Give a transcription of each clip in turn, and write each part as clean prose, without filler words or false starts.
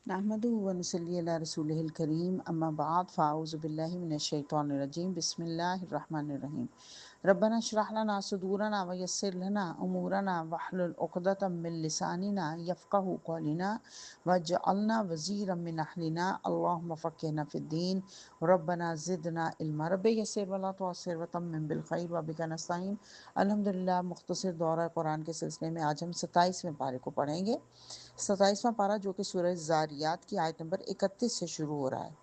نحمده ونصلي علی رسوله الکریم اما بعد فاعوذ باللہ من الشیطان الرجیم بسم اللہ الرحمن الرحیم ربنا اشرح لنا صدورنا ويسر لنا امورنا واحلل عقدة من لساننا يفقهوا قولنا واجعلنا وزيرا من اهلنا اللهم فقهنا في الدين ربنا زدنا علما رب یسر ولا تعسر وتمم بالخیر وبک نستعین۔ الحمدللہ مختصر دورہ قرآن کے سلسلے میں آج ہم 27ویں پارے کو پڑھیں گے۔ 27واں پارہ جو کہ سورہ زاریات کی آیت نمبر 31 سے شروع ہو رہا ہے۔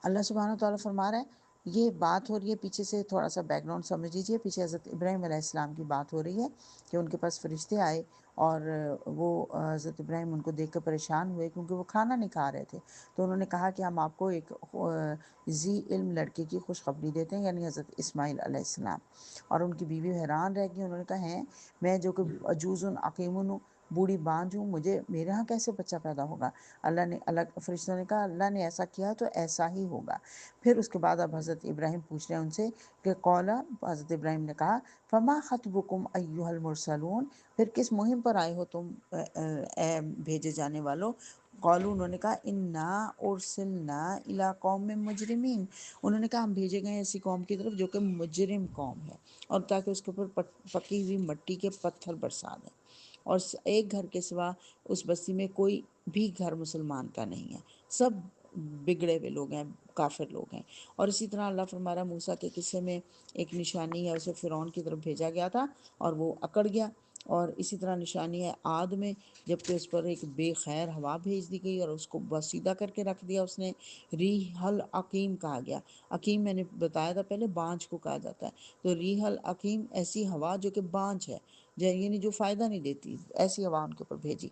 اللہ سبحانہ و تعالیٰ فرما رہا ہے، یہ بات ہو رہی ہے، پیچھے سے تھوڑا سا بیک گراؤنڈ سمجھ لیجیے۔ پیچھے حضرت ابراہیم علیہ السلام کی بات ہو رہی ہے کہ ان کے پاس فرشتے آئے اور وہ حضرت ابراہیم ان کو دیکھ کر پریشان ہوئے کیونکہ وہ کھانا نہیں کھا رہے تھے۔ تو انہوں نے کہا کہ ہم آپ کو ایک ذی علم لڑکے کی خوشخبری دیتے ہیں، یعنی حضرت اسماعیل علیہ السلام۔ اور ان کی بیوی حیران رہ گئی، انہوں نے کہا ہیں میں جو کہ عجوز عقیم ہوں، بوڑھی بانجھ ہوں، میرے ہاں کیسے بچہ پیدا ہوگا؟ اللہ فرشتوں نے کہا اللہ نے ایسا کیا تو ایسا ہی ہوگا۔ پھر اس کے بعد اب حضرت ابراہیم پوچھ رہے ہیں ان سے کہ قولا، حضرت ابراہیم نے کہا فما خطبکم ایھا المرسلون، پھر کس مہم پر آئے ہو تم اے بھیجے جانے والو؟ قالوا، انہوں نے کہا انا ارسلنا الی قوم مجرمین، انہوں نے کہا ہم بھیجے گئے ایسی قوم کی طرف جو کہ مجرم قوم ہے، اور تاکہ اس کے اوپر پکی ہوئی مٹی کے پتھر برسا دیں، اور ایک گھر کے سوا اس بستی میں کوئی بھی گھر مسلمان کا نہیں ہے، سب بگڑے ہوئے لوگ ہیں، کافر لوگ ہیں۔ اور اسی طرح اللہ فرما رہا ہے موسیٰ کے قصے میں ایک نشانی ہے، اسے فرعون کی طرف بھیجا گیا تھا اور وہ اکڑ گیا، اور اسی طرح نشانی ہے عاد میں، جبکہ اس پر ایک بے خیر ہوا بھیج دی گئی اور اس کو بسیدہ کر کے رکھ دیا اس نے۔ ریح العقیم کہا گیا، عقیم میں نے بتایا تھا پہلے بانجھ کو کہا جاتا ہے، تو ریح العقیم ایسی ہوا جو کہ بانجھ ہے، یعنی جو فائدہ نہیں دیتی، ایسی ہوا ان کے اوپر بھیجی۔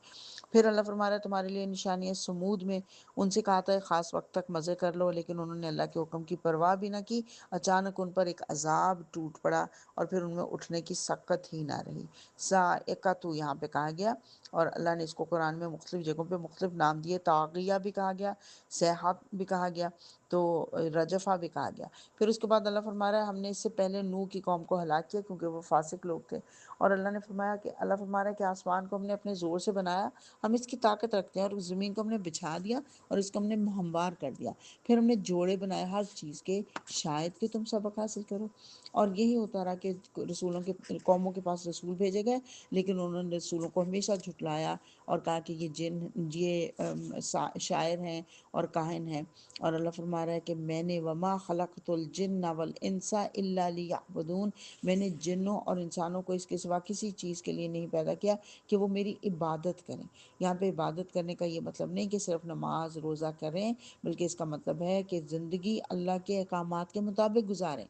پھر اللہ فرما رہا ہے تمہارے لیے نشانی ہے سمود میں، ان سے کہا تھا خاص وقت تک مزے کر لو، لیکن انہوں نے اللہ کے حکم کی پرواہ بھی نہ کی، اچانک ان پر ایک عذاب ٹوٹ پڑا اور پھر ان میں اٹھنے کی سکت ہی نہ رہی۔ صاعقۃ یہاں پہ کہا گیا، اور اللہ نے اس کو قرآن میں مختلف جگہوں پہ مختلف نام دیے، طاغیہ بھی کہا گیا، صیحہ بھی کہا گیا، تو رجفہ بھی کہا گیا۔ پھر اس کے بعد اللہ فرما رہا ہے ہم نے اس سے پہلے نوح کی قوم کو ہلاک کیا کیونکہ وہ فاسق لوگ تھے، اور اللہ فرما رہا ہے کہ آسمان کو ہم نے اپنے زور سے بنایا، ہم اس کی طاقت رکھتے ہیں، اور اس زمین کو ہم نے بچھا دیا اور اس کو ہم نے ہموار کر دیا، پھر ہم نے جوڑے بنائے ہر چیز کے، شاید کہ تم سبق حاصل کرو۔ اور یہی ہوتا رہا کہ رسولوں کے قوموں کے پاس رسول بھیجے گئے، لیکن انہوں نے رسولوں کو ہمیشہ جھٹلایا اور کہا کہ یہ جن، یہ شاعر ہیں اور کاہن ہیں۔ اور اللہ فرما رہا ہے کہ میں نے وما خلقت الجن والانس الا لیعبدون، میں نے جنوں اور انسانوں کو اس کے سوا کسی چیز کے لیے نہیں پیدا کیا کہ وہ میری عبادت کریں۔ یہاں پہ عبادت کرنے کا یہ مطلب نہیں کہ صرف نماز روزہ کریں، بلکہ اس کا مطلب ہے کہ زندگی اللہ کے احکامات کے مطابق گزاریں۔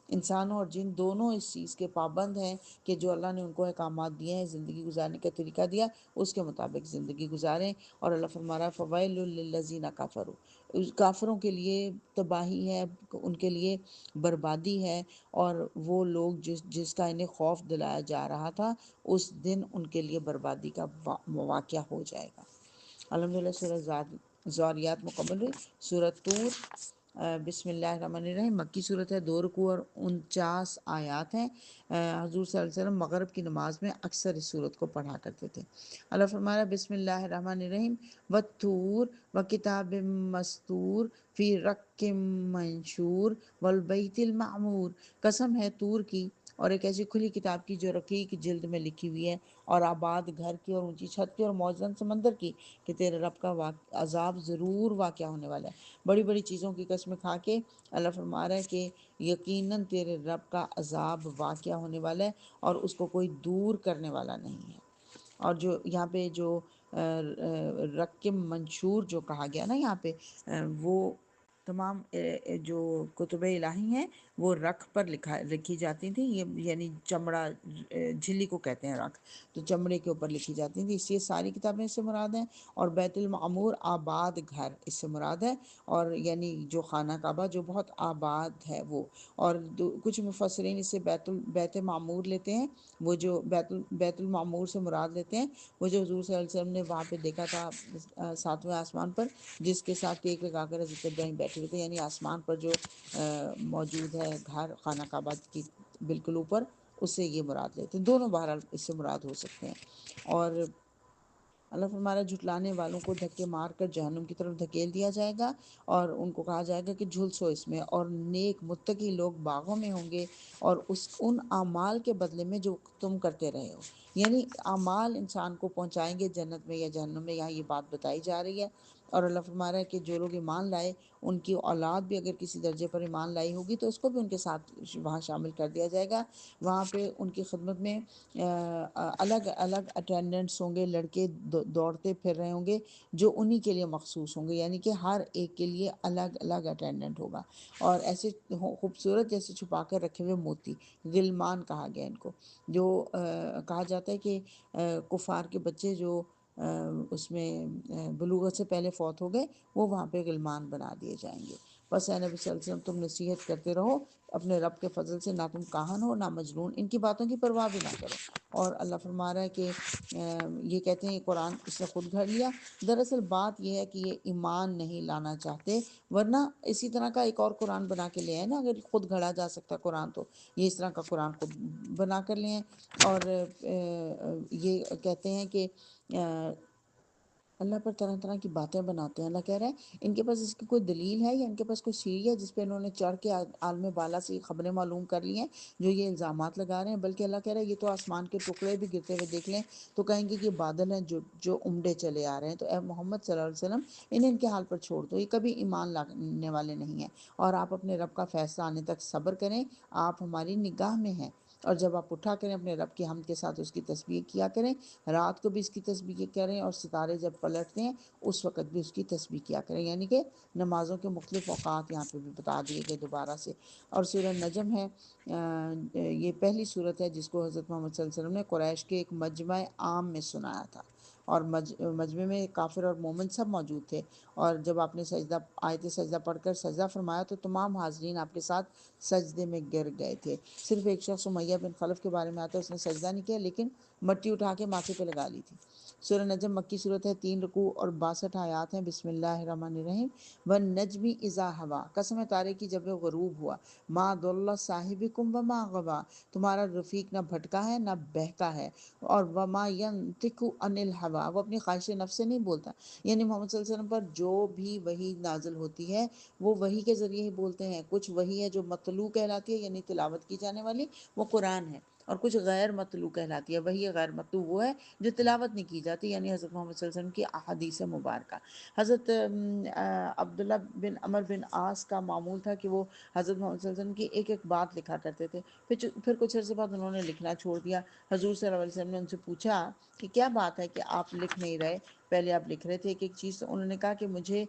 انسانوں اور جن دونوں اس چیز کے پابند ہیں کہ جو اللہ نے ان کو احکامات دیے ہیں، زندگی گزارنے کا طریقہ دیا، اس کے مطابق زندگی گزاریں۔ اور اللہ فرما رہا ہے فویل للذین کفروا، کافروں کے لیے تباہی ہے، ان کے لیے بربادی ہے، اور وہ لوگ جس کا انہیں خوف دلایا جا رہا تھا، اس دن ان کے لیے بربادی کا واقعہ ہو جائے گا۔ الحمدللہ سورہ زاریات مکمل ہوئی۔ سورہ طور، بسم اللہ الرحمن الرحیم، مکی صورت ہے، 2 رکوع اور 49 آیات ہیں۔ حضور صلی اللہ علیہ وسلم مغرب کی نماز میں اکثر اس صورت کو پڑھا کرتے تھے۔ اللہ فرما رہا ہے بسم اللہ الرحمن الرحیم والطور وکتاب مستور فی رق منشور والبیت المعمور، قسم ہے طور کی اور ایک ایسی کھلی کتاب کی جو رقیق جلد میں لکھی ہوئی ہے، اور آباد گھر کی اور اونچی چھت کی اور موزن سمندر کی، کہ تیرے رب کا عذاب ضرور واقعہ ہونے والا ہے۔ بڑی بڑی چیزوں کی قسم کھا کے اللہ فرما رہا ہے کہ یقیناً تیرے رب کا عذاب واقعہ ہونے والا ہے اور اس کو کوئی دور کرنے والا نہیں ہے۔ اور جو یہاں پہ جو رقم منشور جو کہا گیا نا یہاں پہ، وہ تمام جو کتب الہی ہیں وہ رق پر لکھی جاتی تھیں، یہ یعنی چمڑا، جھلی کو کہتے ہیں رق، تو چمڑے کے اوپر لکھی جاتی تھیں، اس لیے ساری کتابیں اس سے مراد ہیں۔ اور بیت المعمور آباد گھر اس سے مراد ہے، اور یعنی جو خانہ کعبہ جو بہت آباد ہے وہ۔ اور کچھ مفسرین اس سے بیت معمور لیتے ہیں، وہ جو بیت المعمور سے مراد لیتے ہیں وہ جو حضور صلی اللہ علیہ وسلم نے وہاں پہ دیکھا تھا 7ویں آسمان پر، جس کے ساتھ ٹیک لگا کر حضرت ابراہیم بیٹھے ہوئے تھے، یعنی آسمان پر جو موجود ہے گھر خانہ کعبہ کی بالکل اوپر، اس سے یہ مراد لیتے ہیں۔ دونوں بہرحال اس سے مراد ہو سکتے ہیں۔ اور اللہ فرما رہا ہے جھٹلانے والوں کو دھکے مار کر جہنم کی طرف دھکیل دیا جائے گا، اور ان کو کہا جائے گا کہ جھلسو اس میں، اور نیک متقی لوگ باغوں میں ہوں گے اور ان اعمال کے بدلے میں جو تم کرتے رہے ہو. یعنی اعمال انسان کو پہنچائیں گے جنت میں یا جہنم میں، یہاں یہ بات بتائی جا رہی ہے. اور اللہ فرما رہا ہے کہ جو لوگ ایمان لائے ان کی اولاد بھی اگر کسی درجے پر ایمان لائی ہوگی تو اس کو بھی ان کے ساتھ وہاں شامل کر دیا جائے گا. وہاں پہ ان کی خدمت میں الگ الگ اٹینڈنٹس ہوں گے، لڑکے دوڑتے پھر رہے ہوں گے جو انہی کے لیے مخصوص ہوں گے، یعنی کہ ہر ایک کے لیے الگ الگ اٹینڈنٹ ہوگا. اور ایسے خوبصورت جیسے چھپا کر رکھے ہوئے موتی، غلمان کہا گیا ان کو، جو کہا جاتا ہے کہ کفار کے بچے جو اس میں بلوغت سے پہلے فوت ہو گئے وہ وہاں پہ غلمان بنا دیے جائیں گے. بس اے نبی صلی اللہ علیہ وسلم تم نصیحت کرتے رہو اپنے رب کے فضل سے، نہ تم کاہن ہو نہ مجنون، ان کی باتوں کی پرواہ بھی نہ کرو. اور اللہ فرما رہا ہے کہ یہ کہتے ہیں یہ قرآن اس نے خود گھڑ لیا. دراصل بات یہ ہے کہ یہ ایمان نہیں لانا چاہتے، ورنہ اسی طرح کا ایک اور قرآن بنا کے لے آئے نا. اگر خود گھڑا جا سکتا قرآن تو یہ اس طرح کا قرآن خود بنا کر لے آئے. اور یہ کہتے ہیں کہ اللہ پر طرح طرح کی باتیں بناتے ہیں. اللہ کہہ رہا ہے ان کے پاس اس کی کوئی دلیل ہے یا ان کے پاس کوئی سیڑھی ہے جس پہ انہوں نے چڑھ کے عالم بالا سے خبریں معلوم کر لی ہیں جو یہ الزامات لگا رہے ہیں. بلکہ اللہ کہہ رہا ہے یہ تو آسمان کے ٹکڑے بھی گرتے ہوئے دیکھ لیں تو کہیں گے کہ یہ بادل ہیں جو عمڈے چلے آ رہے ہیں. تو اے محمد صلی اللہ علیہ وسلم انہیں ان کے حال پر چھوڑ دو، یہ کبھی ایمان لانے والے نہیں ہیں. اور آپ اپنے رب کا فیصلہ آنے تک صبر کریں، آپ ہماری نگاہ میں ہیں. اور جب آپ اٹھا کریں اپنے رب کی حمد کے ساتھ اس کی تسبیح کیا کریں، رات کو بھی اس کی تسبیح کریں، اور ستارے جب پلٹتے ہیں اس وقت بھی اس کی تسبیح کیا کریں. یعنی کہ نمازوں کے مختلف اوقات یہاں پہ بھی بتا دیے گئے دوبارہ سے. اور سورہ نجم ہے، یہ پہلی سورت ہے جس کو حضرت محمد صلی اللہ علیہ وسلم نے قریش کے ایک مجمع عام میں سنایا تھا. اور مجمع میں کافر اور مومن سب موجود تھے. اور جب آپ نے آیت سجدہ پڑھ کر سجدہ فرمایا تو تمام حاضرین آپ کے ساتھ سجدے میں گر گئے تھے. صرف ایک شخص امیہ بن خلف کے بارے میں آتا ہے، اس نے سجدہ نہیں کیا لیکن مٹی اٹھا کے ماتھے پہ لگا لی تھی. سورہ نجم مکی صورت ہے، 3 رکوع اور 62 آیات ہیں. بسم اللہ الرحمن الرحیم. والنجم اذا ہوا، قسم ہے تارے کی جب وہ غروب ہوا. ما ضل صاحبکم وما غوا، تمہارا رفیق نہ بھٹکا ہے نہ بہکا ہے. اور وما ینطق عن الہوا، وہ اپنی خواہش نفس سے نہیں بولتا. یعنی محمد صلی اللہ علیہ وسلم پر جو بھی وحی نازل ہوتی ہے وہ وحی کے ذریعے ہی بولتے ہیں. کچھ وحی ہے جو مطلوع کہلاتی ہے یعنی تلاوت کی جانے والی، وہ قرآن ہے. اور کچھ غیر مطلوع کہلاتی ہے، وحی غیر مطلوع وہ ہے جو تلاوت نہیں کی جاتی، یعنی حضرت محمد صلی اللہ علیہ وسلم کی احادیث مبارکہ. حضرت عبداللہ بن عمر بن عاص کا معمول تھا کہ وہ حضرت محمد صلی اللہ علیہ وسلم کی ایک ایک بات لکھا کرتے تھے. پھر کچھ عرصے بعد انہوں نے لکھنا چھوڑ دیا. حضور صلی اللہ علیہ وسلم نے ان سے پوچھا کہ کیا بات ہے کہ آپ لکھ نہیں رہے، پہلے آپ لکھ رہے تھے ایک ایک چیز. تو انہوں نے کہا کہ مجھے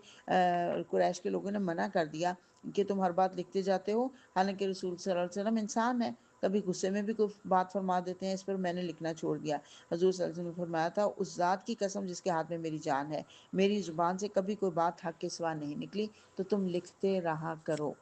قریش کے لوگوں نے منع کر دیا کہ تم ہر بات لکھتے جاتے ہو، حالانکہ رسول صلی اللہ علیہ وسلم انسان ہے، کبھی غصے میں بھی کوئی بات فرما دیتے ہیں، اس پر میں نے لکھنا چھوڑ دیا. حضور صلی اللہ علیہ وسلم نے فرمایا تھا اس ذات کی قسم جس کے ہاتھ میں میری جان ہے، میری زبان سے کبھی کوئی بات حق کے سوا نہیں نکلی، تو تم لکھتے رہا کرو.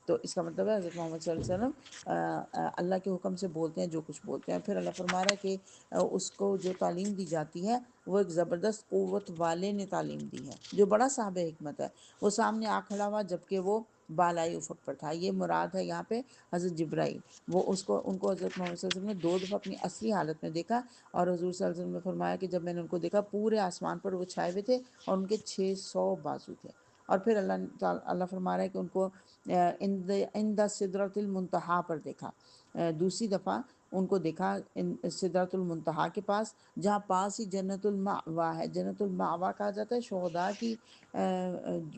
تو اس کا مطلب ہے حضرت محمد صلی اللہ علیہ وسلم اللہ کے حکم سے بولتے ہیں جو کچھ بولتے ہیں. پھر اللہ فرما رہا ہے کہ اس کو جو تعلیم دی جاتی ہے وہ ایک زبردست قوت والے نے تعلیم دی ہے جو بڑا صاحب حکمت ہے. وہ سامنے آ کھڑا ہوا جبکہ وہ بالائی افق پر تھا. یہ مراد ہے یہاں پہ حضرت جبرائیل. وہ ان کو حضرت محمد صلی اللہ علیہ وسلم نے 2 دفعہ اپنی اصلی حالت میں دیکھا. اور حضور صلی اللہ علیہ وسلم نے فرمایا کہ جب میں نے ان کو دیکھا پورے آسمان پر وہ چھائے ہوئے تھے اور ان کے 600 بازو تھے. اور پھر اللہ فرما رہا ہے کہ ان کو عند سدرۃ المنتہا پر دیکھا. دوسری دفعہ ان کو دیکھا سدرۃ المنتہا کے پاس، جہاں پاس ہی جنت المأوا ہے. جنت المأوا کہا جاتا ہے شہداء کی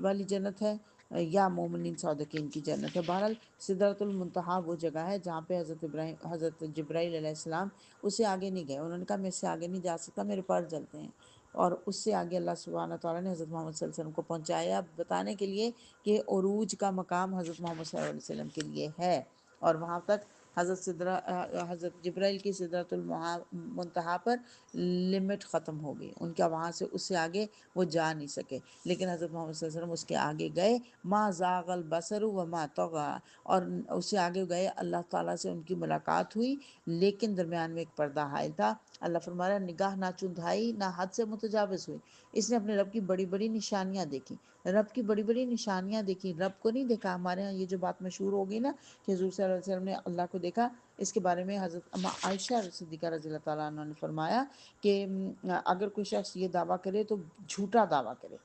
والی جنت ہے یا مومنین صادقین کی جنت ہے. بہرحال سدرۃ المنتہا وہ جگہ ہے جہاں پہ حضرت جبرائیل علیہ السلام اس سے آگے نہیں گئے. انہوں نے کہا میں اس سے آگے نہیں جا سکتا، میرے پر جلتے ہیں. اور اس سے آگے اللہ سبحانہ تعالیٰ نے حضرت محمد صلی اللہ علیہ وسلم کو پہنچایا بتانے کے لیے کہ عروج کا مقام حضرت محمد صلی اللہ علیہ وسلم کے لیے ہے. اور وہاں تک حضرت جبرائیل کی سدرۃ المنتہا پر لمٹ ختم ہو گئی ان کا، وہاں سے اس سے آگے وہ جا نہیں سکے. لیکن حضرت محمد صلی اللہ علیہ وسلم اس کے آگے گئے. ما زاغ البصر وما طغى، اور اس سے آگے گئے. اللہ تعالیٰ سے ان کی ملاقات ہوئی لیکن درمیان میں ایک پردہ حائل تھا. اللہ فرما رہا ہے نگاہ نہ چندھائی نہ حد سے متجاوز ہوئی. اس نے اپنے رب کی بڑی بڑی نشانیاں دیکھی. رب کی بڑی بڑی نشانیاں دیکھی، رب کو نہیں دیکھا. ہمارے ہاں یہ جو بات مشہور ہوگی نا کہ حضور صلی اللہ علیہ وسلم نے اللہ کو دیکھا، اس کے بارے میں حضرت اما عائشہ صدیقہ رضی اللہ تعالیٰ عنہ نے فرمایا کہ اگر کوئی شخص یہ دعویٰ کرے تو جھوٹا دعویٰ کرے۔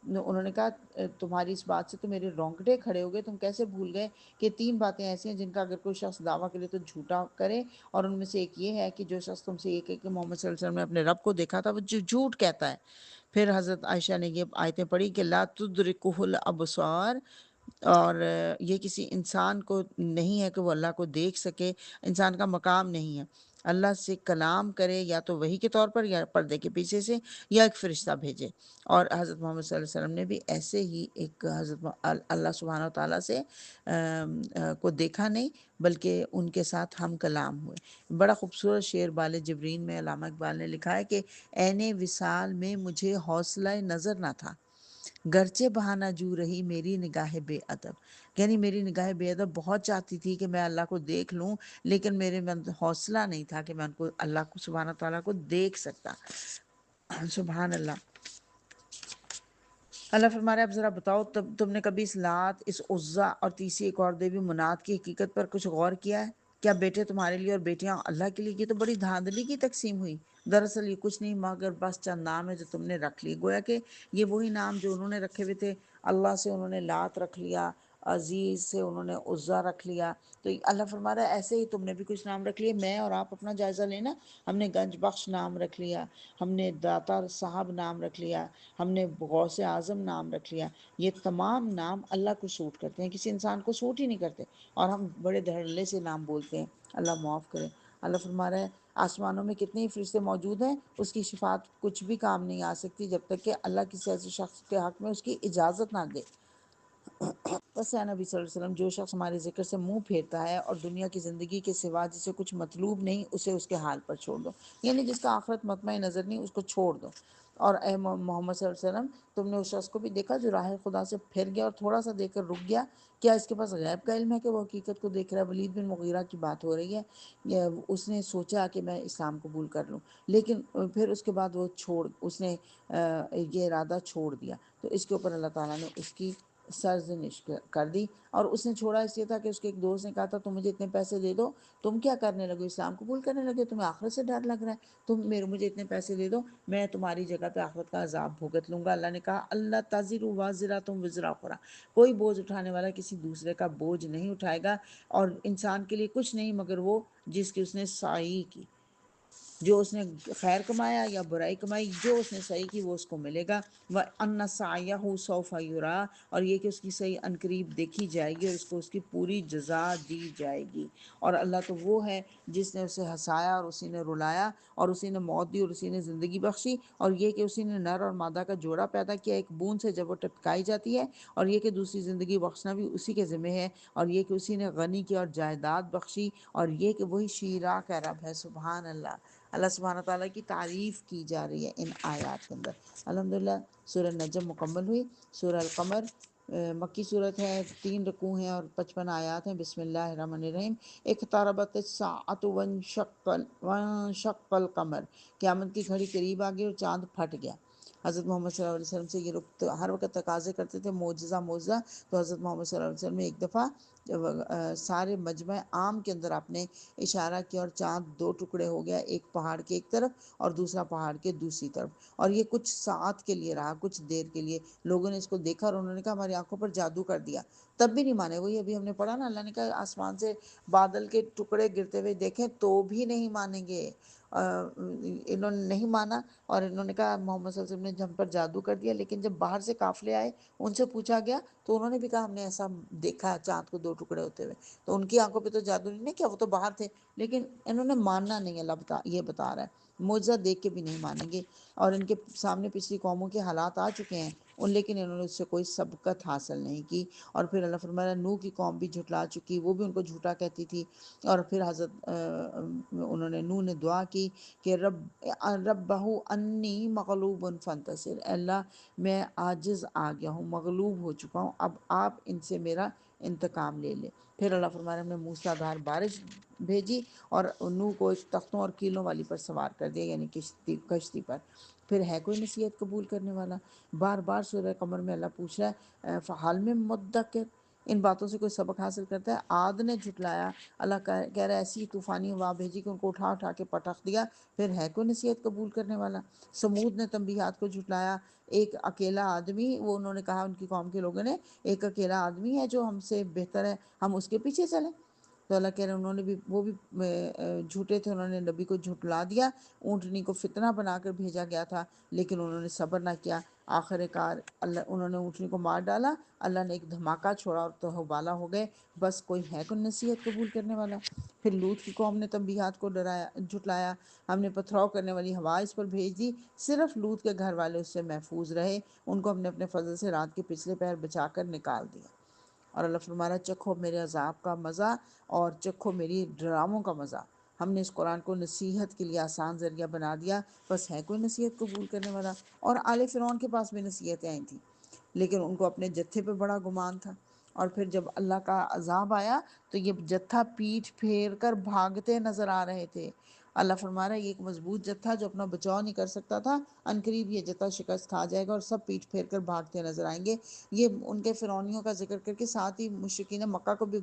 انہوں نے کہا تمہاری اس بات سے تو میرے رونگٹے کھڑے ہو گئے، تم کیسے بھول گئے کہ 3 باتیں ایسی ہیں جن کا اگر کوئی شخص دعویٰ کرے تو جھوٹا کرے، اور ان میں سے ایک یہ ہے کہ جو شخص تم سے یہ کہے کہ محمد صلی اللہ علیہ وسلم نے اپنے رب کو دیکھا تھا وہ جھوٹ کہتا ہے۔ پھر حضرت عائشہ نے یہ آیتیں پڑھی کہ لا تدرکہ الابصار، اور یہ کسی انسان کو نہیں ہے کہ وہ اللہ کو دیکھ سکے، انسان کا مقام نہیں ہے۔ اللہ سے کلام کرے یا تو وحی کے طور پر یا پردے کے پیچھے سے، یا ایک فرشتہ بھیجے۔ اور حضرت محمد صلی اللہ علیہ وسلم نے بھی ایسے ہی ایک حضرت اللہ سبحانہ وتعالیٰ سے کو دیکھا نہیں، بلکہ ان کے ساتھ ہم کلام ہوئے۔ بڑا خوبصورت شعر بال جبرین میں علامہ اقبال نے لکھا ہے کہ عین وصال میں مجھے حوصلہ نظر نہ تھا، گرچہ بہانہ جو رہی میری نگاہ بے ادب، یعنی میری نگاہ بے ادب بہت چاہتی تھی کہ میں اللہ کو دیکھ لوں، لیکن میرے میں حوصلہ نہیں تھا کہ میں ان کو اللہ کو سبحانہ تعالیٰ کو دیکھ سکتا۔ سبحان اللہ۔ اللہ فرما رہا ہے اب ذرا بتاؤ تم نے کبھی اس لات، اس عزا اور تیسری ایک اور دیوی منات کی حقیقت پر کچھ غور کیا ہے؟ کیا بیٹے تمہارے لیے اور بیٹیاں اللہ کے لیے؟ یہ تو بڑی دھاندلی کی تقسیم ہوئی۔ دراصل یہ کچھ نہیں مگر بس چند نام ہے جو تم نے رکھ لیے، گویا کہ یہ وہی نام جو انہوں نے رکھے ہوئے تھے۔ اللہ سے انہوں نے لات رکھ لیا، عزیز سے انہوں نے عزا رکھ لیا، تو اللہ فرما رہا ہے ایسے ہی تم نے بھی کچھ نام رکھ لیے۔ میں اور آپ اپنا جائزہ لینا، ہم نے گنج بخش نام رکھ لیا، ہم نے داتا صاحب نام رکھ لیا، ہم نے غوث اعظم نام رکھ لیا۔ یہ تمام نام اللہ کو سوٹ کرتے ہیں، کسی انسان کو سوٹ ہی نہیں کرتے، اور ہم بڑے دھڑلے سے نام بولتے ہیں۔ اللہ معاف کرے۔ اللہ فرما رہا ہے آسمانوں میں کتنے ہی فرشتے موجود ہیں، اس کی شفاعت کچھ بھی کام نہیں آ سکتی جب تک کہ اللہ کسی ایسے شخص کے حق میں اس کی اجازت نہ دے۔ بس یا نبی صلی اللہ علیہ وسلم، جو شخص ہمارے ذکر سے منہ پھیرتا ہے اور دنیا کی زندگی کے سوا جسے کچھ مطلوب نہیں، اسے اس کے حال پر چھوڑ دو، یعنی جس کا آخرت مطمع نظر نہیں، اس کو چھوڑ دو۔ اور اے محمد صلی اللہ علیہ وسلم، تم نے اس شخص کو بھی دیکھا جو راہ خدا سے پھر گیا اور تھوڑا سا دیکھ کر رک گیا؟ کیا اس کے پاس غیب کا علم ہے کہ وہ حقیقت کو دیکھ رہا ہے؟ ولید بن مغیرہ کی بات ہو رہی ہے۔ اس نے سوچا کہ میں اسلام قبول کر لوں، لیکن پھر اس کے بعد اس نے یہ ارادہ چھوڑ دیا، تو اس کے اوپر اللہ تعالیٰ نے اس کی سرزنش کر دی۔ اور اس نے چھوڑا اس لیے تھا کہ اس کے ایک دوست نے کہا تھا تم مجھے اتنے پیسے دے دو، تم کیا کرنے لگے؟ اسلام قبول کرنے لگے؟ تمہیں آخرت سے ڈر لگ رہا ہے؟ مجھے اتنے پیسے دے دو، میں تمہاری جگہ پہ آخرت کا عذاب بھگت لوں گا۔ اللہ نے کہا اللہ تزر وازرۃ وزر اخری، کوئی بوجھ اٹھانے والا کسی دوسرے کا بوجھ نہیں اٹھائے گا، اور انسان کے لیے کچھ نہیں مگر وہ جس کی اس نے سعی کی، جو اس نے خیر کمایا یا برائی کمائی، جو اس نے صحیح کی وہ اس کو ملے گا۔ وَأَنَّ سَعْيَهُ سَوْفَ يُرَىٰ، اور یہ کہ اس کی صحیح عنقریب دیکھی جائے گی اور اس کو اس کی پوری جزا دی جائے گی۔ اور اللہ تو وہ ہے جس نے اسے ہنسایا اور اسی نے رلایا، اور اسی نے موت دی اور اسی نے زندگی بخشی، اور یہ کہ اسی نے نر اور مادہ کا جوڑا پیدا کیا ایک بوند سے جب وہ ٹپکائی جاتی ہے، اور یہ کہ دوسری زندگی بخشنا بھی اسی کے ذمہ ہے، اور یہ کہ اسی نے غنی کی اور جائیداد بخشی، اور یہ کہ وہی شیرا کا رب ہے۔ سبحان اللہ۔ اللہ سبحانہ تعالیٰ کی تعریف کی جا رہی ہے ان آیات کے اندر۔ الحمدللہ سورہ نجم مکمل ہوئی۔ سورہ القمر مکی صورت ہے، 3 رکوع ہیں اور 55 آیات ہیں۔ بسم اللہ الرحمن الرحیم۔ اقتربت الساعۃ وانشق القمر، قیامت کی گھڑی قریب آ گئی اور چاند پھٹ گیا۔ حضرت محمد صلی اللہ علیہ وسلم سے یہ لوگ ہر وقت تقاضے کرتے تھے معجزہ معجزہ، تو حضرت محمد صلی اللہ علیہ وسلم نے ایک دفعہ سارے مجمع عام کے اندر آپ نے اشارہ کیا، اور چاند 2 ٹکڑے ہو گیا، ایک پہاڑ کے ایک طرف اور دوسرا پہاڑ کے دوسری طرف، اور یہ کچھ ساعت کے لیے رہا، کچھ دیر کے لیے لوگوں نے اس کو دیکھا اور انہوں نے کہا ہماری آنکھوں پر جادو کر دیا، تب بھی نہیں مانے۔ وہی ابھی ہم نے پڑھا نا، اللہ نے کہا آسمان سے بادل کے ٹکڑے گرتے ہوئے دیکھیں تو بھی نہیں مانیں گے۔ انہوں نے نہیں مانا، اور انہوں نے کہا محمد صلی اللہ علیہ وسلم نے ہم پر جادو کر دیا۔ لیکن جب باہر سے قافلے آئے، ان سے پوچھا گیا تو انہوں نے بھی کہا ہم نے ایسا دیکھا چاند کو 2 ٹکڑے ہوتے ہوئے، تو ان کی آنکھوں پہ تو جادو نہیں کیا، وہ تو باہر تھے، لیکن انہوں نے ماننا نہیں۔ اللہ یہ بتا رہا ہے معجزہ دیکھ کے بھی نہیں مانیں گے، اور ان کے سامنے پچھلی قوموں کے حالات آ چکے ہیں، لیکن انہوں نے اس سے کوئی سبقت حاصل نہیں کی۔ اور پھر اللہ فرمایا نوح کی قوم بھی جھٹلا چکی، وہ بھی ان کو جھوٹا کہتی تھی۔ اور پھر نوح نے دعا کی کہ ربہ انی مغلوب فانتصر، اللہ میں عاجز آ گیا ہوں، مغلوب ہو چکا ہوں، اب آپ ان سے میرا انتقام لے لے۔ پھر اللہ فرمایا ہم نے موسیٰ دھار بارش بھیجی اور نوح کو ایک تختوں اور کیلوں والی پر سوار کر دیا، یعنی کشتی پر۔ پھر ہے کوئی نصیحت قبول کرنے والا؟ بار بار سورہ قمر میں اللہ پوچھ رہا ہے فحال میں مدکر، ان باتوں سے کوئی سبق حاصل کرتا ہے؟ عاد نے جھٹلایا، اللہ کہہ رہا ہے ایسی طوفانی ہوا بھیجی کہ ان کو اٹھا اٹھا کے پٹخ دیا، پھر ہے کوئی نصیحت قبول کرنے والا؟ سمود نے تنبیہات کو جھٹلایا، ایک اکیلا آدمی، وہ انہوں نے کہا ان کی قوم کے لوگوں نے، ایک اکیلا آدمی ہے جو ہم سے بہتر ہے، ہم اس کے پیچھے چلیں؟ تو اللہ کہہ رہے ہیں انہوں نے بھی، وہ بھی جھوٹے تھے، انہوں نے نبی کو جھٹلا دیا، اونٹنی کو فتنہ بنا کر بھیجا گیا تھا لیکن انہوں نے صبر نہ کیا، آخر کار انہوں نے اونٹنی کو مار ڈالا، اللہ نے ایک دھماکہ چھوڑا اور تہوبالا ہو گئے، بس کوئی ہے کوئی نصیحت قبول کرنے والا؟ پھر لوط کی قوم نے تنبیہات کو جھٹلایا، ہم نے پتھراؤ کرنے والی ہوا اس پر بھیج دی، صرف لوط کے گھر والے اس سے محفوظ رہے، ان کو ہم نے اپنے فضل سے رات کے پچھلے پہر بچا کر نکال دیا۔ اور اللہ فرما رہا ہے چکھو میرے عذاب کا مزہ اور چکھو میری ڈراموں کا مزہ، ہم نے اس قرآن کو نصیحت کے لیے آسان ذریعہ بنا دیا، بس ہے کوئی نصیحت قبول کرنے والا؟ اور آل فرعون کے پاس بھی نصیحتیں آئی تھیں لیکن ان کو اپنے جتھے پہ بڑا گمان تھا، اور پھر جب اللہ کا عذاب آیا تو یہ جتھا پیٹھ پھیر کر بھاگتے نظر آ رہے تھے۔ اللہ فرما رہا ہے یہ ایک مضبوط جتھا جو اپنا بچاؤ نہیں کر سکتا تھا، عنقریب یہ جتھا شکست کھا جائے گا اور سب پیٹھ پھیر کر بھاگتے نظر آئیں گے۔ یہ ان کے فرعونیوں کا ذکر کر کے ساتھ ہی مشرکین مکہ کو بھی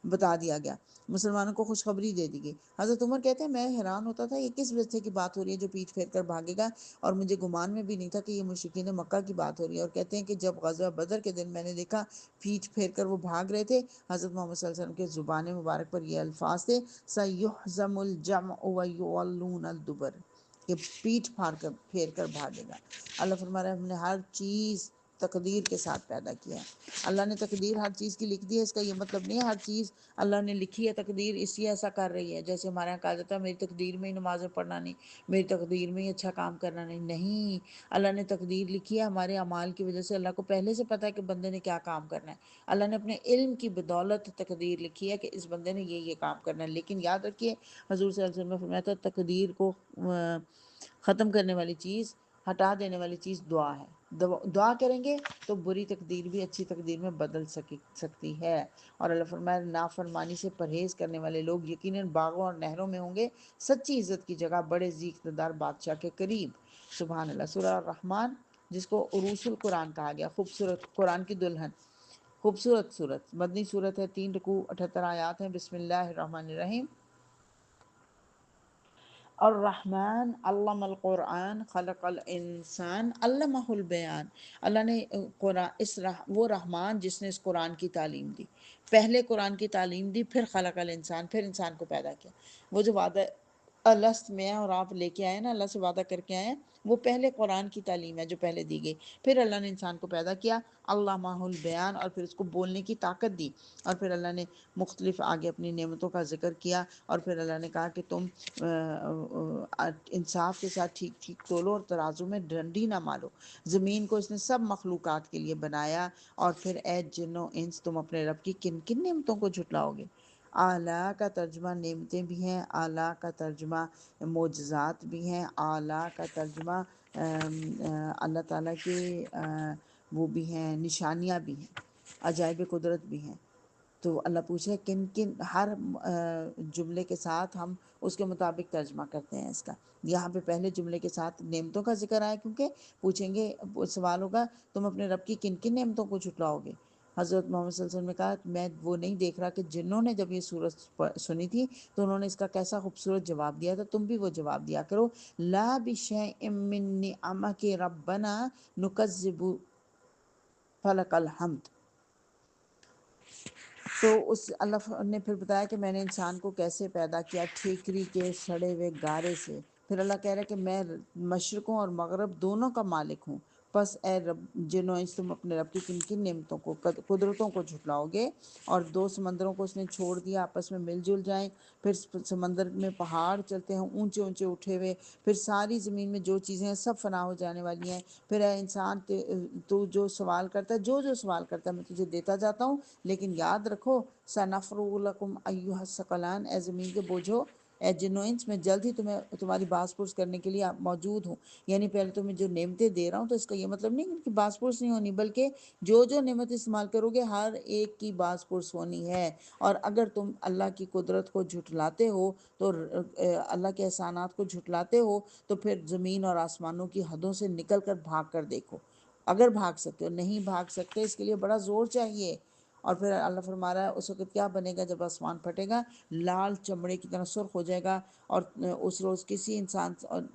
بتا دیا گیا، مسلمانوں کو خوشخبری دے دی گئی۔ حضرت عمر کہتے ہیں میں حیران ہوتا تھا یہ کس جتھے کی بات ہو رہی ہے جو پیٹھ پھیر کر بھاگے گا، اور مجھے گمان میں بھی نہیں تھا کہ یہ مشرکین مکہ کی بات ہو رہی ہے۔ اور کہتے ہیں کہ جب غزوہ بدر کے دن میں نے دیکھا پیٹھ پھیر کر وہ بھاگ رہے تھے، حضرت محمد صلی اللہ علیہ وسلم کے زبان مبارک پر یہ الفاظ تھے سَيُحْزَمُ الْجَمْعُ وَيُوَلُّونَ الدُّبُرَ، کہ پیٹھ پھیر کر بھاگے گا۔ اللہ فرما رہا ہے ہم نے ہر چیز تقدیر کے ساتھ پیدا کیا ہے، اللہ نے تقدیر ہر چیز کی لکھ دی ہے، اس کا یہ مطلب نہیں ہے ہر چیز اللہ نے لکھی ہے تقدیر اس لیے ایسا کر رہی ہے، جیسے ہمارے یہاں کہا جاتا ہے میری تقدیر میں ہی نمازیں پڑھنا نہیں، میری تقدیر میں ہی اچھا کام کرنا نہیں، اللہ نے تقدیر لکھی ہے ہمارے اعمال کی وجہ سے، اللہ کو پہلے سے پتہ ہے کہ بندے نے کیا کام کرنا ہے، اللہ نے اپنے علم کی بدولت تقدیر لکھی ہے کہ اس بندے نے یہ کام کرنا ہے۔ لیکن یاد رکھیے حضور صلی اللہ علیہ وسلم نے فرمایا تھا تقدیر کو ختم کرنے والی چیز، ہٹا دینے والی چیز دعا ہے، دعا کریں گے تو بری تقدیر بھی اچھی تقدیر میں بدل سکتی ہے۔ اور اللہ فرمایا نافرمانی سے پرہیز کرنے والے لوگ یقیناً باغوں اور نہروں میں ہوں گے، سچی عزت کی جگہ بڑے ذی اقتدار بادشاہ کے قریب۔ سبحان اللہ۔ سورہ الرحمن جس کو عروس القرآن کہا گیا، خوبصورت قرآن کی دلہن، خوبصورت صورت، مدنی صورت ہے، 3 رکوع 78 آیات ہیں۔ بسم اللہ الرحمن الرحیم۔ الرحمن علم القرآن خلق الانسان علمہ البیان، اللہ نے وہ رحمان جس نے اس قرآن کی تعلیم دی، پہلے قرآن کی تعلیم دی، پھر خلق الانسان، پھر انسان کو پیدا کیا۔ وہ جو وعدہ الست میں ہے اور آپ لے کے آئے نا، اللہ سے وعدہ کر کے آئے ہیں، وہ پہلے قرآن کی تعلیم ہے جو پہلے دی گئی، پھر اللہ نے انسان کو پیدا کیا، علمہ البیان، اور پھر اس کو بولنے کی طاقت دی، اور پھر اللہ نے مختلف آگے اپنی نعمتوں کا ذکر کیا، اور پھر اللہ نے کہا کہ تم انصاف کے ساتھ ٹھیک ٹھیک تولو اور ترازو میں ڈنڈی نہ مارو۔ زمین کو اس نے سب مخلوقات کے لیے بنایا، اور پھر اے جنو انس تم اپنے رب کی کن کن نعمتوں کو جھٹلاؤ گے؟ اعلیٰ کا ترجمہ نعمتیں بھی ہیں، اعلیٰ کا ترجمہ معجزات بھی ہیں، اعلیٰ کا ترجمہ اللہ تعالیٰ کے وہ بھی ہیں، نشانیاں بھی ہیں، عجائب قدرت بھی ہیں۔ تو اللہ پوچھے کن کن، ہر جملے کے ساتھ ہم اس کے مطابق ترجمہ کرتے ہیں اس کا۔ یہاں پہ پہلے جملے کے ساتھ نعمتوں کا ذکر آیا کیونکہ پوچھیں گے، سوال ہوگا تم اپنے رب کی کن کن نعمتوں کو جھٹلاؤ گے؟ حضرت محمد صلی اللہ علیہ وسلم نے کہا میں وہ نہیں دیکھ رہا کہ جنہوں نے جب یہ سورت سنی تھی تو انہوں نے اس کا کیسا خوبصورت جواب دیا تھا، تم بھی وہ جواب دیا کرو۔ لا بشیء من نعمک ربنا نکذب فلک الحمد۔ تو اس اللہ نے پھر بتایا کہ میں نے انسان کو کیسے پیدا کیا، ٹھیکری کے سڑے ہوئے گارے سے۔ پھر اللہ کہہ رہا ہے کہ میں مشرقوں اور مغرب دونوں کا مالک ہوں، پس اے رب جنوں اس تم اپنے رب کی کن کن نعمتوں کو، قدرتوں کو جھٹلاؤ گے؟ اور 2 سمندروں کو اس نے چھوڑ دیا آپس میں مل جل جائیں، پھر سمندر میں پہاڑ چلتے ہیں اونچے اونچے اٹھے ہوئے، پھر ساری زمین میں جو چیزیں ہیں سب فنا ہو جانے والی ہیں۔ پھر اے انسان تو جو سوال کرتا ہے، جو سوال کرتا ہے میں تجھے دیتا جاتا ہوں، لیکن یاد رکھو سَنَفْرُغُ لَكُمْ أَيُّهَا الثَّقَلَانِ، اے زمین کے بوجھو، اے جن و انس، میں جلد ہی تمہاری باز پرس کرنے کے لیے موجود ہوں۔ یعنی پہلے تمہیں جو نعمتیں دے رہا ہوں تو اس کا یہ مطلب نہیں کہ باز پرس نہیں ہونی، بلکہ جو نعمت استعمال کرو گے ہر ایک کی باز پرس ہونی ہے۔ اور اگر تم اللہ کی قدرت کو جھٹلاتے ہو تو اللہ کے احسانات کو جھٹلاتے ہو تو پھر زمین اور آسمانوں کی حدوں سے نکل کر بھاگ کر دیکھو، اگر بھاگ سکتے ہو۔ نہیں بھاگ سکتے، اس کے لیے بڑا زور چاہیے، اور پھر اللہ فرما رہا ہے اس وقت کیا بنے گا جب آسمان پھٹے گا، لال چمڑے کی طرح سرخ ہو جائے گا، اور اس روز کسی انسان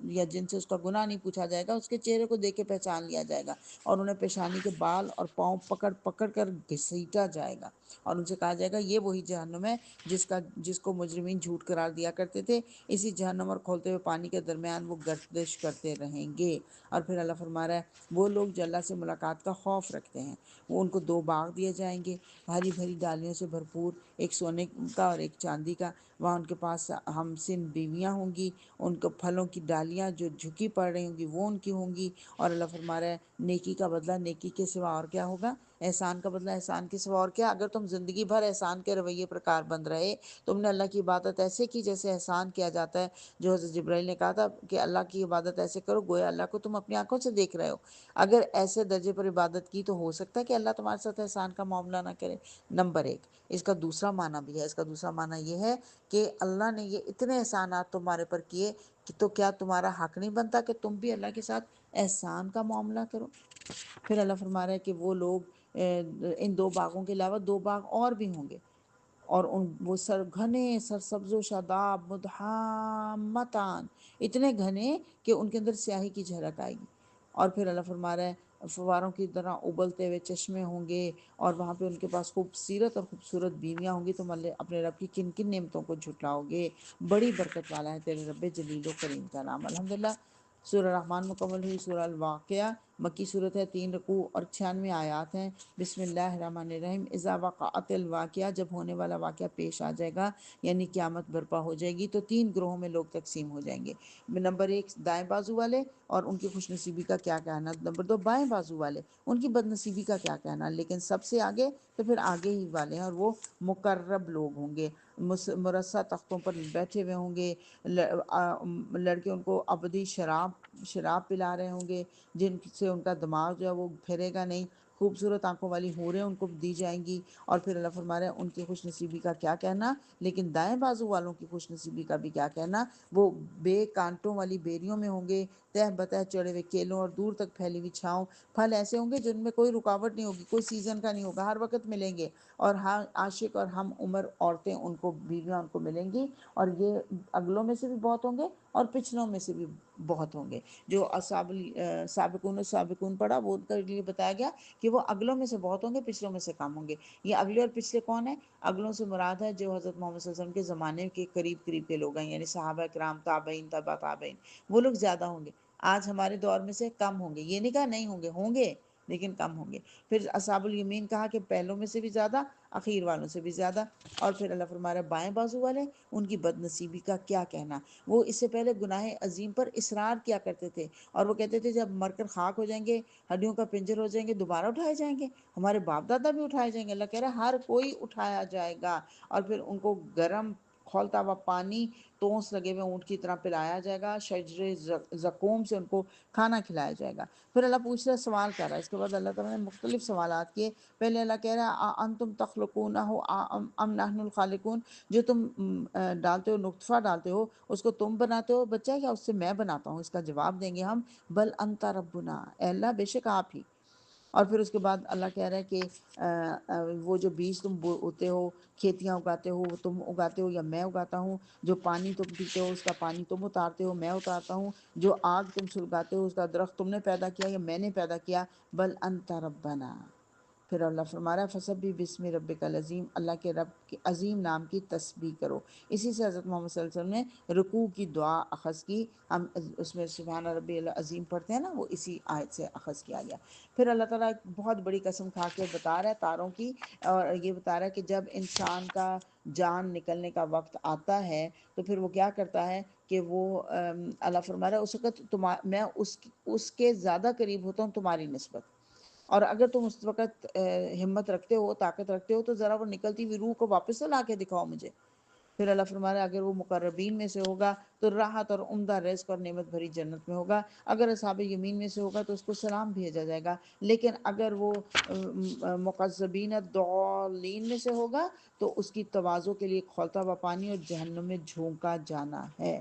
یا جن سے اس کا گناہ نہیں پوچھا جائے گا، اس کے چہرے کو دیکھ کے پہچان لیا جائے گا، اور انہیں پیشانی کے بال اور پاؤں پکڑ پکڑ کر گھسیٹا جائے گا، اور ان سے کہا جائے گا یہ وہی جہنم ہے جس کو مجرمین جھوٹ قرار دیا کرتے تھے، اسی جہنم اور کھولتے ہوئے پانی کے درمیان وہ گردش کرتے رہیں گے۔ اور پھر اللہ فرما رہا ہے وہ لوگ جو اللہ سے ملاقات کا خوف رکھتے ہیں، وہ ان کو دو باغ دیے جائیں گے، ہری بھری ڈالیوں سے بھرپور، ایک سونے کا اور ایک چاندی کا، وہاں ان کے پاس ہم سن بیویاں ہوں گی، ان کو پھلوں کی ڈالیاں جو جھکی پڑ رہی ہوں گی وہ ان کی ہوں گی، اور اللہ فرما رہا ہے نیکی کا بدلہ نیکی کے سوا اور کیا ہوگا، احسان کا بدلہ احسان کے سوا اور کیا۔ اگر تم زندگی بھر احسان کے رویے پر کاربند رہے، تم نے اللہ کی عبادت ایسے کی جیسے احسان کیا جاتا ہے، جو حضرت جبرائیل نے کہا تھا کہ اللہ کی عبادت ایسے کرو گویا اللہ کو تم اپنی آنکھوں سے دیکھ رہے ہو، اگر ایسے درجے پر عبادت کی تو ہو سکتا ہے کہ اللہ تمہارے ساتھ احسان کا معاملہ نہ کرے۔ نمبر ایک، اس کا دوسرا معنی بھی ہے، اس کا دوسرا معنی یہ ہے کہ اللہ نے یہ اتنے احسانات تمہارے پر کیے کہ تو کیا تمہارا حق نہیں بنتا کہ تم بھی اللہ کے ساتھ احسان کا معاملہ کرو۔ پھر اللہ فرما رہا ہے کہ وہ لوگ ان دو باغوں کے علاوہ دو باغ اور بھی ہوں گے، اور وہ گھنے سرسبز و شاداب مدحامتان، اتنے گھنے کہ ان کے اندر سیاہی کی جھلک آئے گی۔ اور پھر اللہ فرما رہا ہے فواروں کی طرح ابلتے ہوئے چشمے ہوں گے، اور وہاں پہ ان کے پاس خوبصورت اور خوبصورت بیویاں ہوں گی۔ تم اپنے رب کی کن کن نعمتوں کو جھٹلاؤ گے، بڑی برکت والا ہے تیرے رب جلیل و کریم کا نام۔ الحمدللہ، سورہ رحمان مکمل ہوئی۔ سورہ الواقعہ مکی صورت ہے، 3 رکوع اور 96 آیات ہیں۔ بسم اللہ الرحمن الرحیم۔ اذا وقعت الواقعہ، جب ہونے والا واقعہ پیش آ جائے گا، یعنی قیامت برپا ہو جائے گی، تو 3 گروہوں میں لوگ تقسیم ہو جائیں گے۔ نمبر 1 دائیں بازو والے اور ان کی خوش نصیبی کا کیا کہنا، نمبر 2 بائیں بازو والے، ان کی بد نصیبی کا کیا کہنا، لیکن سب سے آگے تو پھر آگے ہی والے ہیں، اور وہ مقرب لوگ ہوں گے، مرصع تختوں پر بیٹھے ہوئے ہوں گے، لڑکے ان کو ابدی شراب پلا رہے ہوں گے، جن سے ان کا دماغ جو ہے وہ پھرے گا نہیں، خوبصورت آنکھوں والی حوریں ان کو دی جائیں گی۔ اور پھر اللہ فرما رہے ہیں ان کی خوش نصیبی کا کیا کہنا، لیکن دائیں بازو والوں کی خوش نصیبی کا بھی کیا کہنا، وہ بے کانٹوں والی بیریوں میں ہوں گے، تہ بتہ چڑھے ہوئے کیلوں اور دور تک پھیلی ہوئی چھاؤں، پھل ایسے ہوں گے جن میں کوئی رکاوٹ نہیں ہوگی، کوئی سیزن کا نہیں ہوگا، ہر وقت ملیں گے، اور ہاں عاشق اور ہم عمر عورتیں ان کو، بیویاں ان کو ملیں گی، اور یہ اگلوں میں سے بھی بہت ہوں گے اور پچھلوں میں سے بھی بہت ہوں گے۔ جو سابقون پڑھا وہ ان کے لیے بتایا گیا کہ وہ اگلوں میں سے بہت ہوں گے، پچھلوں میں سے کم ہوں گے۔ یہ اگلے اور پچھلے کون ہیں؟ اگلوں سے مراد ہے جو حضرت محمد صلی اللہ علیہ وسلم کے زمانے کے قریب قریب کے لوگ ہیں، یعنی صحابہ کرام، تابعین، تبع تابعین، وہ لوگ زیادہ ہوں گے۔ آج ہمارے دور میں سے کم ہوں گے، یہ نہیں کہا نہیں ہوں گے، ہوں گے لیکن کم ہوں گے۔ پھر اصحاب الیمین کہا کہ پہلوں میں سے بھی زیادہ، اخیر والوں سے بھی زیادہ۔ اور پھر اللہ فرما رہا ہے بائیں بازو والے، ان کی بد نصیبی کا کیا کہنا۔ وہ اس سے پہلے گناہ عظیم پر اصرار کیا کرتے تھے، اور وہ کہتے تھے جب مر کر خاک ہو جائیں گے، ہڈیوں کا پنجر ہو جائیں گے، دوبارہ اٹھائے جائیں گے، ہمارے باپ دادا بھی اٹھائے جائیں گے۔ اللہ کہہ رہا ہے ہر کوئی اٹھایا جائے گا، اور پھر ان کو گرم کھولتا ہوا پانی تونس لگے ہوئے اونٹ کی طرح پلایا جائے گا، شجر زقوم سے ان کو کھانا کھلایا جائے گا۔ پھر اللہ پوچھ رہا ہے، سوال کر رہا ہے، اس کے بعد اللہ تعالیٰ نے مختلف سوالات کیے۔ پہلے اللہ کہہ رہا ہے انتم تخلقونہ ام نحن الخالقون، جو تم ڈالتے ہو، نطفہ ڈالتے ہو، اس کو تم بناتے ہو بچہ، یا اس سے میں بناتا ہوں؟ اس کا جواب دیں گے ہم، بل انت ربنا، اے اللہ بے شک آپ ہی۔ اور پھر اس کے بعد اللہ کہہ رہا ہے کہ وہ جو بیج تم بوتے ہو، کھیتیاں اگاتے ہو، وہ تم اگاتے ہو یا میں اگاتا ہوں؟ جو پانی تم پیتے ہو، اس کا پانی تم اتارتے ہو، میں اتارتا ہوں؟ جو آگ تم سلگاتے ہو، اس کا درخت تم نے پیدا کیا یا میں نے پیدا کیا؟ بل انت ربنا۔ پھر اللہ فرما رہا ہے فسبح بسم ربک العظیم، اللہ کے رب کے عظیم نام کی تسبیح کرو۔ اسی سے حضرت محمد صلی اللہ علیہ وسلم نے رکوع کی دعا اخذ کی، ہم اس میں سبحان ربی العظیم پڑھتے ہیں نا، وہ اسی آیت سے اخذ کیا گیا۔ پھر اللہ تعالیٰ ایک بہت بڑی قسم کھا کے بتا رہا ہے تاروں کی، اور یہ بتا رہا ہے کہ جب انسان کا جان نکلنے کا وقت آتا ہے تو پھر وہ کیا کرتا ہے کہ وہ اللہ فرما رہا ہے اس وقت میں اس کے زیادہ قریب ہوتا ہوں تمہاری نسبت، اور اگر تم اس وقت ہمت رکھتے ہو، طاقت رکھتے ہو، تو ذرا وہ نکلتی ہوئی روح کو واپس لا کے دکھاؤ مجھے۔ پھر اللہ فرما رہا ہے اگر وہ مقربین میں سے ہوگا تو راحت اور عمدہ رزق اور نعمت بھری جنت میں ہوگا، اگر اصحاب یمین میں سے ہوگا تو اس کو سلام بھیجا جائے گا، لیکن اگر وہ مقذبین الضالین میں سے ہوگا تو اس کی تواضع کے لیے کھولتا ہوا پانی اور جہنم میں جھونکا جانا ہے۔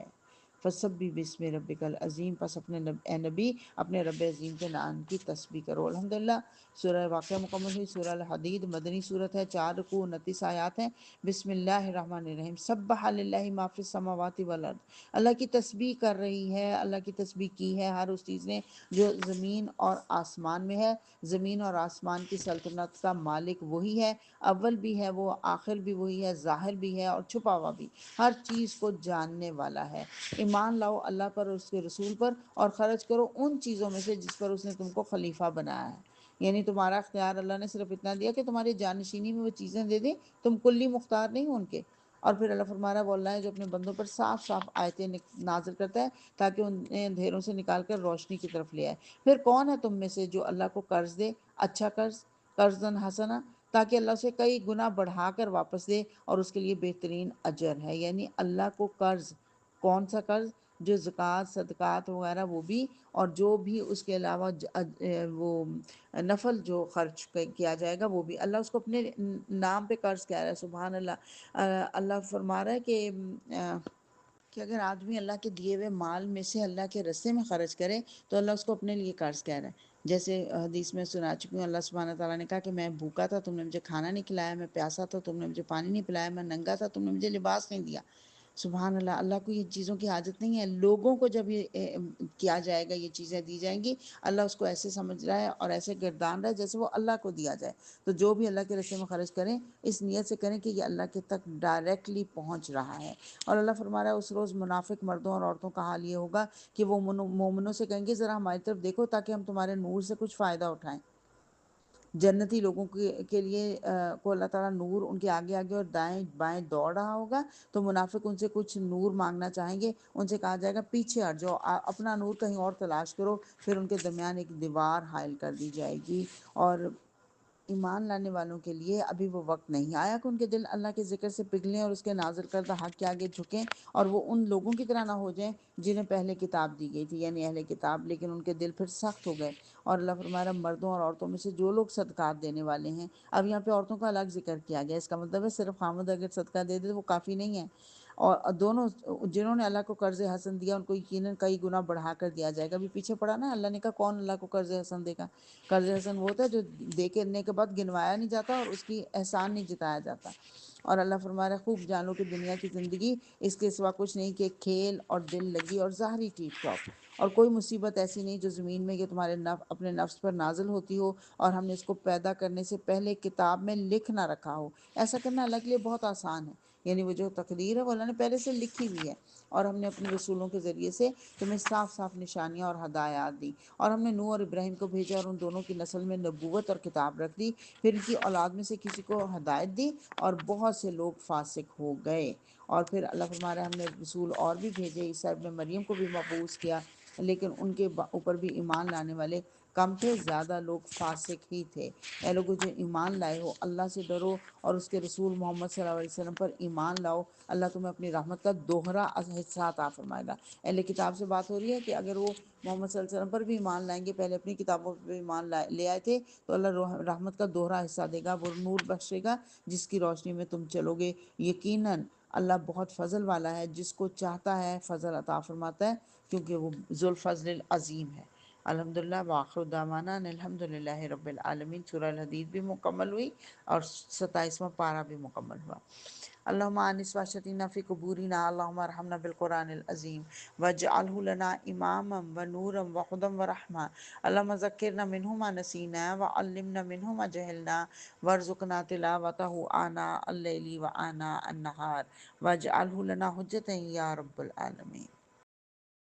فسبح بسم ربک العظیم، پس اے نبی اپنے رب عظیم کے نام کی تسبیح کرو۔ الحمدللہ سورہ واقعہ مکمل ہوئی۔ سورہ الحدید مدنی صورت ہے، 4 رکوع 29 آیات ہیں۔ بسم اللہ الرحمن الرحیم۔ سبح للہ ما فی السماوات والارض، اللہ کی تسبیح کر رہی ہے، اللہ کی تسبیح کی ہے ہر اس چیز نے جو زمین اور آسمان میں ہے۔ زمین اور آسمان کی سلطنت کا مالک وہی ہے، اول بھی ہے وہ، آخر بھی وہی ہے، ظاہر بھی ہے اور چھپا ہوا بھی، ہر چیز کو جاننے والا ہے۔ ایمان لاؤ اللہ پر اور اس کے رسول پر، اور خرچ کرو ان چیزوں میں سے جس پر اس نے تم کو خلیفہ بنایا ہے۔ یعنی تمہارا اختیار اللہ نے صرف اتنا دیا کہ تمہاری جانشینی میں وہ چیزیں دے دیں، تم کلی مختار نہیں ہو ان کے۔ اور پھر اللہ فرما رہا ہے وہ اللہ ہے جو اپنے بندوں پر صاف صاف آیتیں نازل کرتا ہے تاکہ انہیں اندھیروں سے نکال کر روشنی کی طرف لے آئے۔ پھر کون ہے تم میں سے جو اللہ کو قرض دے، اچھا قرض، قرضاً حسنا، تاکہ اللہ اسے کئی گنا بڑھا کر واپس دے، اور اس کے لیے بہترین اجر ہے۔ یعنی اللہ کو قرض، کون سا قرض؟ جو زکوٰۃ صدقات وغیرہ وہ بھی، اور جو بھی اس کے علاوہ وہ نفل جو خرچ کیا جائے گا وہ بھی، اللہ اس کو اپنے نام پہ قرض کہہ رہا ہے۔ سبحان اللہ۔ اللہ فرما رہا ہے کہ اگر آدمی اللہ کے دیے ہوئے مال میں سے اللہ کے رستے میں خرچ کرے تو اللہ اس کو اپنے لیے قرض کہہ رہا ہے۔ جیسے حدیث میں سنا چکی ہوں، اللہ سبحانہ تعالیٰ نے کہا کہ میں بھوکا تھا، تم نے مجھے کھانا نہیں کھلایا، میں پیاسا تھا، تم نے مجھے پانی نہیں پلایا، میں ننگا تھا، تم نے مجھے لباس نہیں دیا۔ سبحان اللہ، اللہ کو یہ چیزوں کی حاجت نہیں ہے۔ لوگوں کو جب یہ کیا جائے گا، یہ چیزیں دی جائیں گی، اللہ اس کو ایسے سمجھ رہا ہے اور ایسے گردان رہا ہے جیسے وہ اللہ کو دیا جائے۔ تو جو بھی اللہ کے رستے میں خرچ کریں، اس نیت سے کریں کہ یہ اللہ کے تک ڈائریکٹلی پہنچ رہا ہے۔ اور اللہ فرما رہا ہے اس روز منافق مردوں اور عورتوں کا حال یہ ہوگا کہ وہ مومنوں سے کہیں گے ذرا ہماری طرف دیکھو تاکہ ہم تمہارے نور سے کچھ فائدہ اٹھائیں۔ جنتی لوگوں کے لیے کو اللہ تعالیٰ نور ان کے آگے آگے اور دائیں بائیں دوڑ رہا ہوگا، تو منافق ان سے کچھ نور مانگنا چاہیں گے، ان سے کہا جائے گا پیچھے ہٹ جاؤ، اپنا نور کہیں اور تلاش کرو، پھر ان کے درمیان ایک دیوار حائل کر دی جائے گی۔ اور ایمان لانے والوں کے لیے ابھی وہ وقت نہیں آیا کہ ان کے دل اللہ کے ذکر سے پگھلیں اور اس کے نازل کردہ حق کے آگے جھکیں، اور وہ ان لوگوں کی طرح نہ ہو جائیں جنہیں پہلے کتاب دی گئی تھی، یعنی اہل کتاب، لیکن ان کے دل پھر سخت ہو گئے۔ اور اللہ فرما رہا ہے مردوں اور عورتوں میں سے جو لوگ صدقات دینے والے ہیں، اب یہاں پہ عورتوں کا الگ ذکر کیا گیا، اس کا مطلب ہے صرف خامد اگر صدقہ دے دے تو وہ کافی نہیں ہے، اور دونوں جنہوں نے اللہ کو قرض حسن دیا ان کو یقیناً کئی گنا بڑھا کر دیا جائے گا۔ ابھی پیچھے پڑا نا، اللہ نے کہا کون اللہ کو قرض حسن دے گا؟ قرض حسن وہ ہوتا ہے جو دینے کے بعد گنوایا نہیں جاتا اور اس کی احسان نہیں جتایا جاتا۔ اور اللہ فرما رہا ہے خوب جانو کہ دنیا کی زندگی اس کے سوا کچھ نہیں کہ کھیل اور دل لگی اور ظاہری ٹیپ ٹاپ، اور کوئی مصیبت ایسی نہیں جو زمین میں کہ تمہارے اپنے نفس پر نازل ہوتی ہو اور ہم نے اس کو پیدا کرنے سے پہلے کتاب میں لکھ نہ رکھا ہو۔ ایسا کرنا اللہ کے لیے بہت آسان ہے، یعنی وہ جو تقدیر ہے وہ اللہ نے پہلے سے لکھی ہوئی ہے، اور ہم نے اپنے رسولوں کے ذریعے سے تمہیں صاف صاف نشانیاں اور ہدایات دی، اور ہم نے نوح اور ابراہیم کو بھیجا اور ان دونوں کی نسل میں نبوت اور کتاب رکھ دی، پھر ان کی اولاد میں سے کسی کو ہدایت دی اور بہت سے لوگ فاسق ہو گئے۔ اور پھر اللہ فرما رہا ہے ہم نے رسول اور بھی بھیجے، عیسیٰ ابن مریم کو بھی مبعوث کیا، لیکن ان کے اوپر بھی ایمان لانے والے کم تھے، زیادہ لوگ فاسق ہی تھے۔ اے لوگوں جو ایمان لائے ہو، اللہ سے ڈرو اور اس کے رسول محمد صلی اللہ علیہ وسلم پر ایمان لاؤ، اللہ تمہیں اپنی رحمت کا دوہرا حصہ عطا فرمائے گا۔ اہل کتاب سے بات ہو رہی ہے کہ اگر وہ محمد صلی اللہ علیہ وسلم پر بھی ایمان لائیں گے، پہلے اپنی کتابوں پر بھی ایمان لے آئے تھے، تو اللہ رحمت کا دوہرا حصہ دے گا، وہ نور بخشے گا جس کی روشنی میں تم چلو گے۔ یقیناً اللہ بہت فضل والا ہے، جس کو چاہتا ہے فضل عطا فرماتا ہے، کیونکہ وہ ذو الفضل العظیم ہے۔ الحمدللہ وآخر دعوانا ان الحمد للہ رب العالمین۔ سورہ الحدید بھی مکمل ہوئی اور 27واں پارہ بھی مکمل ہوا۔ اللہم آنس واشتینا فی قبورنا، اللہم ارحمنا بالقرآن العظیم واجعلہ لنا اماما ونورا وہدی ورحمہ، اللہم ذکرنا منہ ما نسینا وعلمنا منہ ما جہلنا وارزقنا تلاوتہ آناء اللیل وآناء النہار واجعلہ لنا حجتا یا رب العالمین۔